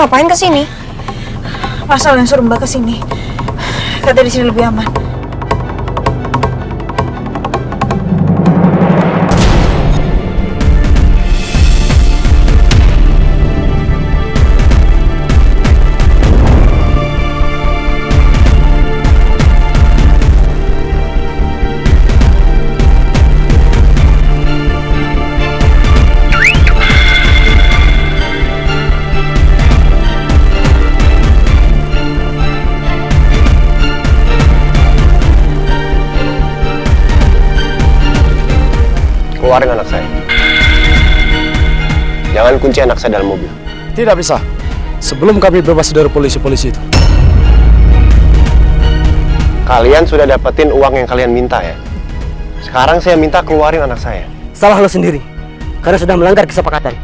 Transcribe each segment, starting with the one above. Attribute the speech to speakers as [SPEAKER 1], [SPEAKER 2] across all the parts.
[SPEAKER 1] ngapain kesini? Masal yang suruh Mbak kesini. Kata di sini lebih aman.
[SPEAKER 2] Keluarin anak saya. Jangan kunci anak saya dalam mobil.
[SPEAKER 3] Tidak bisa. Sebelum kami bebas dari polisi-polisi itu.
[SPEAKER 2] Kalian sudah dapetin uang yang kalian minta ya? Sekarang saya minta keluarin anak saya.
[SPEAKER 4] Salah lo sendiri, karena sudah melanggar kesepakatan.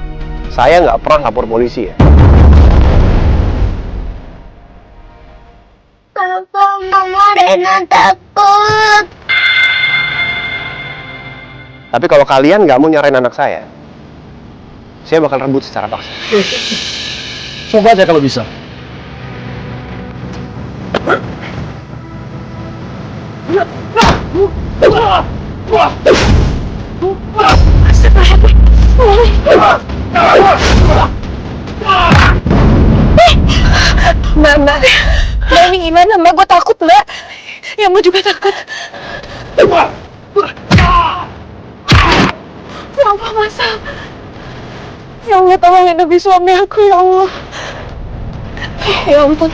[SPEAKER 2] Saya nggak pernah lapor polisi ya.
[SPEAKER 5] Papa, Mama, Rena takut.
[SPEAKER 2] Tapi kalau kalian nggak mau nyarain anak saya bakal rebut secara paksa.
[SPEAKER 3] Coba aja kalau bisa.
[SPEAKER 1] Mbak, ini gimana Mbak? Gue takut Mbak. Ya Mbak juga takut. Ya Allah Masal. Ya Allah tolongin lebih suami aku ya Allah. Ya ampun.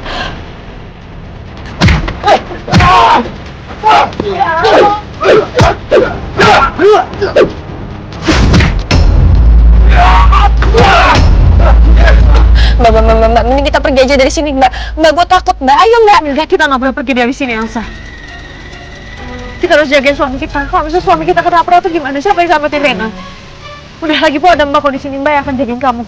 [SPEAKER 1] Mbak, mending kita pergi aja dari sini, Mbak. Mbak, gue takut, Mbak. Ayo, Mbak. Enggak, kita nggak boleh pergi dari sini, Elsa. Kita harus jagain suami kita. Kalau misalnya suami kita kenapa-napa gimana? Siapa yang selamatin Rena? Udah lagi pun ada Mbak kok di sini, Mbak yang akan jagain kamu.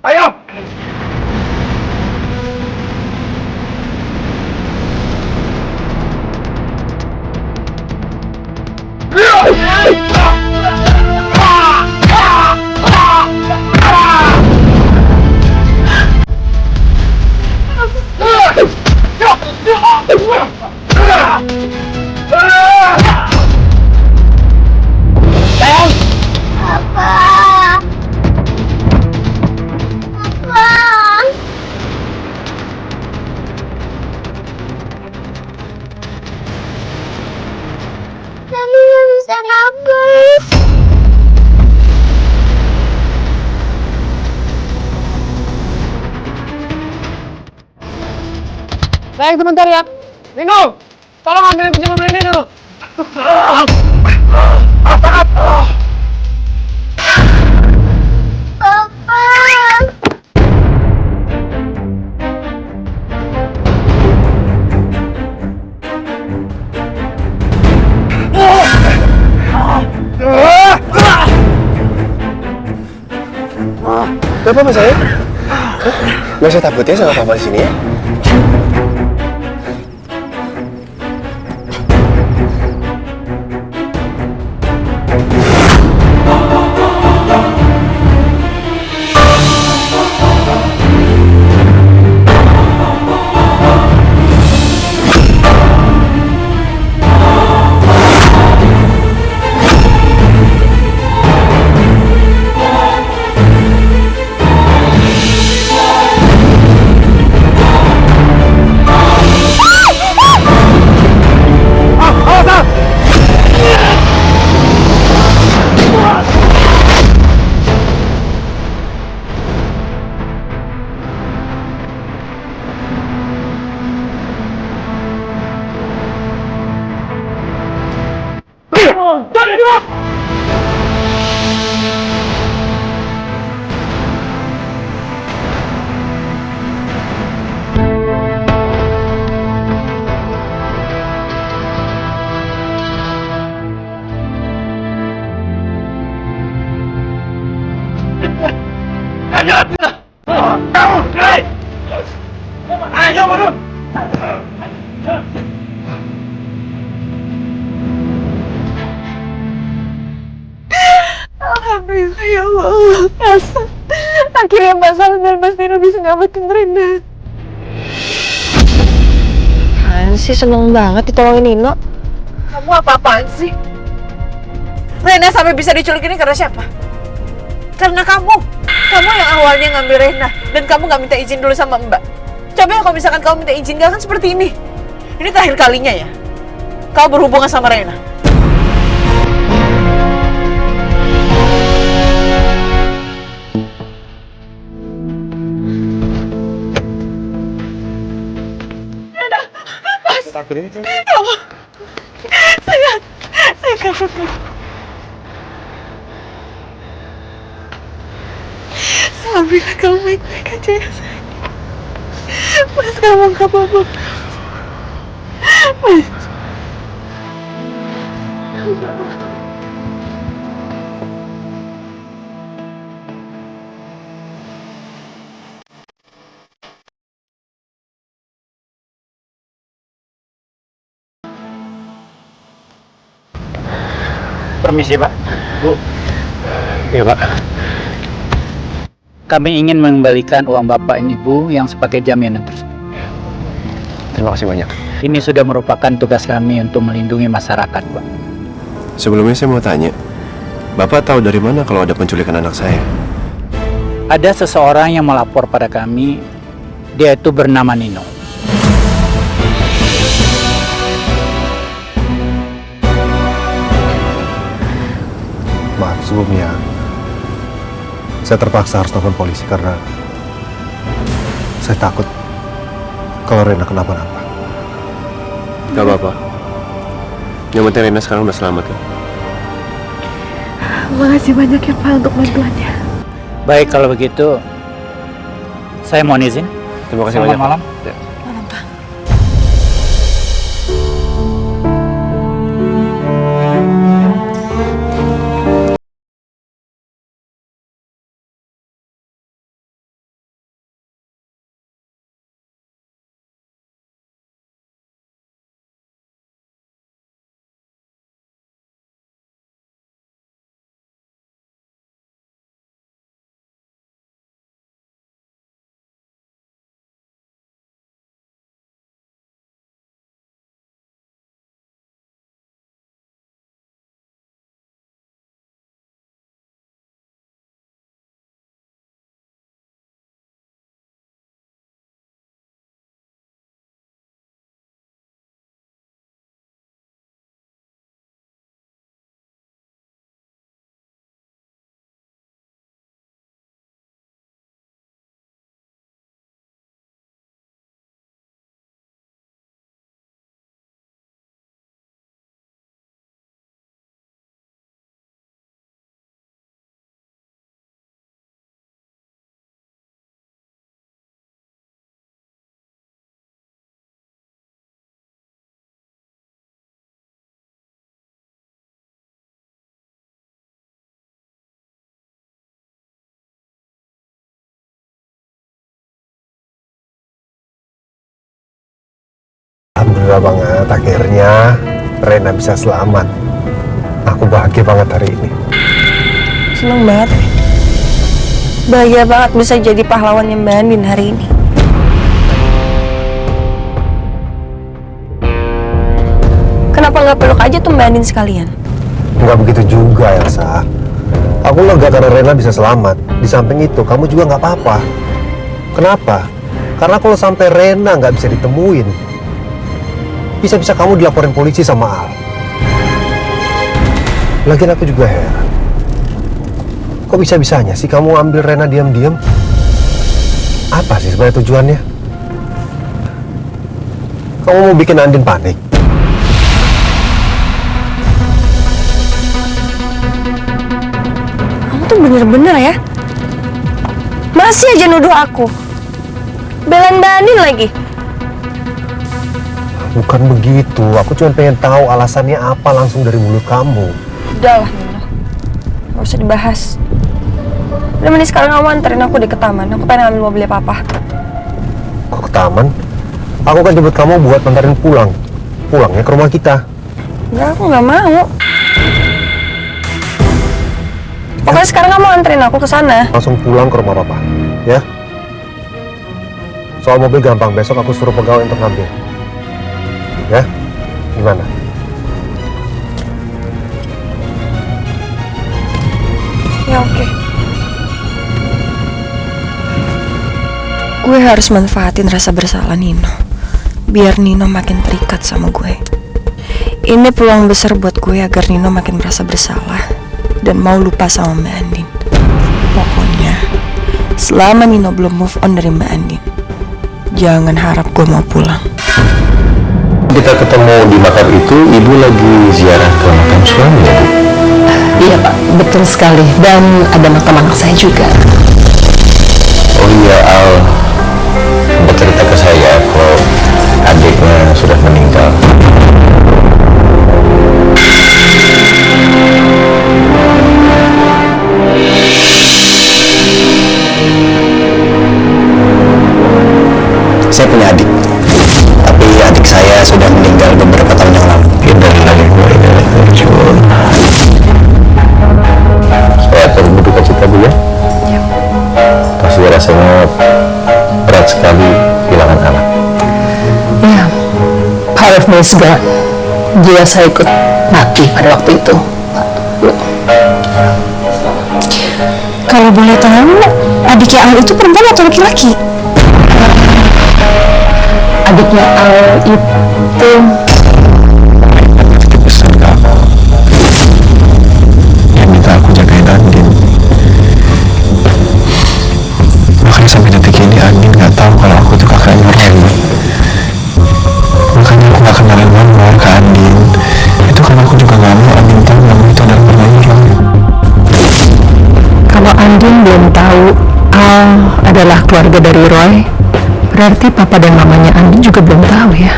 [SPEAKER 3] Ayo!
[SPEAKER 1] Baik, sebentar ya. Nino, tolong ambilin kunci mobil ini dulu.
[SPEAKER 2] Gak apa-apa saya. Gak usah takut ya sama papa di sini ya.
[SPEAKER 1] Alhamdulillah ya Allah. Elsa. Akhirnya Mas Al dan Mas Nino bisa ngamatin Rena. Sih seneng banget ditolongin Nino. Kamu apa-apaan sih? Rena sampai bisa diculik ini karena siapa? Karena kamu. Kamu yang awalnya ngambil Rena dan kamu gak minta izin dulu sama Mbak. Coba ya kalau misalkan kamu minta izin, gak akan seperti ini. Ini terakhir kalinya ya kau berhubungan sama Rena.
[SPEAKER 2] Takut ini.
[SPEAKER 1] Saya takut. Alhamdulillah kamu baik-baik aja ya sayang. Mas kamu gak apa-apa. Mas.
[SPEAKER 6] Permisi Pak, Bu.
[SPEAKER 2] Iya Pak.
[SPEAKER 6] Kami ingin mengembalikan uang Bapak ini Bu yang sebagai jaminan tersebut.
[SPEAKER 2] Terima kasih banyak.
[SPEAKER 6] Ini sudah merupakan tugas kami untuk melindungi masyarakat Pak.
[SPEAKER 2] Sebelumnya saya mau tanya, Bapak tahu dari mana kalau ada penculikan anak saya?
[SPEAKER 6] Ada seseorang yang melapor pada kami, dia itu bernama Nino.
[SPEAKER 2] Maaf sebelumnya, saya terpaksa harus telepon polisi karena saya takut kalau Rena kenapa-napa. Gak apa-apa. Yang penting Rena sekarang udah selamat kan?
[SPEAKER 1] Makasih banyak ya Pak untuk bantuannya.
[SPEAKER 6] Baik kalau begitu, saya mohon izin.
[SPEAKER 2] Terima kasih
[SPEAKER 6] Selamat
[SPEAKER 2] banyak.
[SPEAKER 6] malam.
[SPEAKER 2] Ya.
[SPEAKER 1] Malam Pak.
[SPEAKER 2] Alhamdulillah banget, akhirnya Rena bisa selamat. Aku bahagia banget hari ini.
[SPEAKER 7] Seneng banget. Bahagia banget bisa jadi pahlawan yang Mbak Andin hari ini. Kenapa nggak peluk aja tuh Mbak Andin sekalian?
[SPEAKER 2] Nggak begitu juga, Elsa. Aku lega karena Rena bisa selamat. Di samping itu, kamu juga nggak apa-apa. Kenapa? Karena kalau sampai Rena nggak bisa ditemuin, bisa-bisa kamu dilaporin polisi sama Al. Lagian aku juga heran. Kok bisa-bisanya sih kamu ambil Rena diam-diam? Apa sih sebenarnya tujuannya? Kamu mau bikin Andin panik?
[SPEAKER 7] Kamu tuh bener-bener ya. Masih aja nuduh aku. Belain Mbak Andin lagi.
[SPEAKER 2] Bukan begitu, aku cuma pengen tahu alasannya apa langsung dari mulut kamu.
[SPEAKER 7] Udah lah Nino, gak usah dibahas. Udah mending sekarang kamu anterin aku deh ke taman. Aku pengen ambil mobilnya Papa.
[SPEAKER 2] Kok ke taman? Aku kan jemput kamu buat antarin pulang. Pulangnya ke rumah kita.
[SPEAKER 7] Enggak, aku gak mau. Pokoknya sekarang kamu anterin aku ke sana.
[SPEAKER 2] Langsung pulang ke rumah papa, ya. Soal mobil gampang, besok aku suruh pegawai untuk ngambil. Ya, gimana?
[SPEAKER 7] Ya oke. Gue harus manfaatin rasa bersalah Nino, biar Nino makin terikat sama gue. Ini peluang besar buat gue agar Nino makin merasa bersalah dan mau lupa sama Mbak Andin. Pokoknya, selama Nino belum move on dari Mbak Andin, jangan harap gue mau pulang.
[SPEAKER 8] Kita ketemu di makam itu, Ibu lagi ziarah ke makam suami ya, Bu?
[SPEAKER 9] Iya Pak, betul sekali. Dan ada makam anak saya juga.
[SPEAKER 8] Oh iya, Al bercerita ke saya kalau adiknya sudah meninggal. Saya punya adik, tapi adik saya sudah meninggal beberapa tahun yang lalu. Saya turut berduka cita, Bu, ya. Pasti rasanya berat sekali kehilangan anak.
[SPEAKER 9] Ya, part of me juga. Jiwa saya ikut mati pada waktu itu.
[SPEAKER 7] Kalau boleh tahu, adiknya Al itu perempuan atau laki-laki?
[SPEAKER 9] Adiknya Al itu
[SPEAKER 8] Pesan ke aku, dia minta aku jagain Andin. Makanya sampai detik ini Andin nggak tahu kalau aku tuh kakaknya Roy. Makanya aku nggak kenalin mama ke Andin. Itu karena aku juga nggak mau Andin tahu mama itu adalah mamanya Roy.
[SPEAKER 9] kalau Andin belum tahu Al adalah keluarga dari Roy, berarti papa dan mamanya Andin juga belum tahu ya.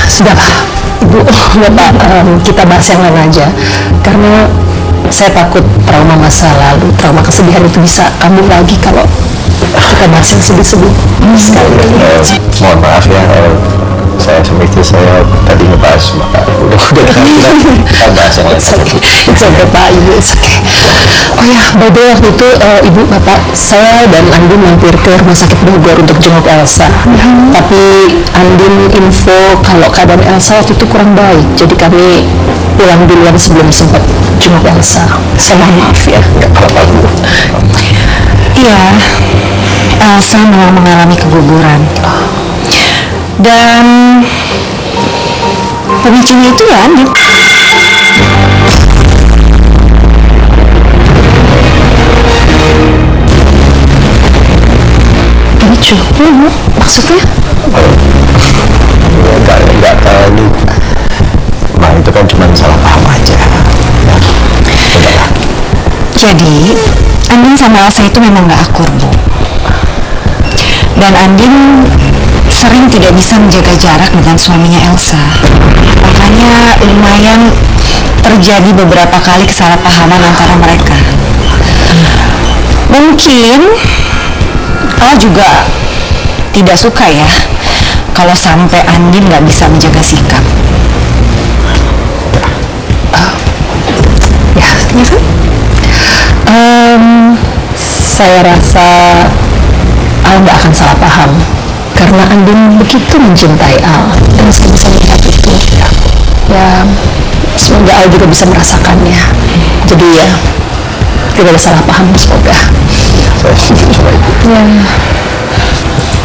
[SPEAKER 9] Sudahlah, Ibu, Bapak, kita bahas yang lain aja. Karena saya takut trauma masa lalu, trauma kesedihan itu bisa kambuh lagi kalau kita bahas yang sedih-sedih sekali.
[SPEAKER 8] Mohon maaf ya, saya sama istri saya tadi ngebahas maka udah kita bahas yang lain.
[SPEAKER 9] It's okay Pak, Ibu, it's okay. Oh ya, by the way, waktu itu Ibu, Bapak, saya dan Andin mampir ke rumah sakit Bogor untuk jenguk Elsa. Tapi Andin info kalau keadaan Elsa waktu itu kurang baik, jadi kami pulang duluan sebelum sempat jenguk Elsa. Saya mohon maaf ya.
[SPEAKER 8] Nggak apa-apa, Bu.
[SPEAKER 9] Iya, Elsa memang mengalami keguguran. Dan pemicunya itu ya Andin. Pemicu? Maksudnya?
[SPEAKER 8] Nggak tahu. Nah, itu kan cuma salah paham aja. Ya, udahlah.
[SPEAKER 9] Jadi, Andin sama Elsa itu memang gak akur, Bu. Dan Andin sering tidak bisa menjaga jarak dengan suaminya Elsa. Makanya lumayan terjadi beberapa kali kesalahpahaman antara mereka. Mungkin Al juga tidak suka ya kalau sampai Andin gak bisa menjaga sikap. Ya kan? Saya rasa Al nggak akan salah paham karena Andin begitu mencintai Al dan saya bisa melihat itu. Ya, semoga Al juga bisa merasakannya. Jadi ya, tidak ada salah paham, semoga.
[SPEAKER 8] Saya setuju sama Ibu.
[SPEAKER 9] Ya.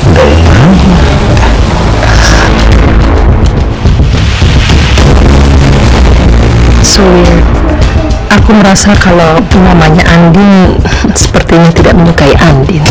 [SPEAKER 8] Udah ya.
[SPEAKER 9] So weird. Aku merasa kalau mamanya Andin sepertinya tidak menyukai Andin.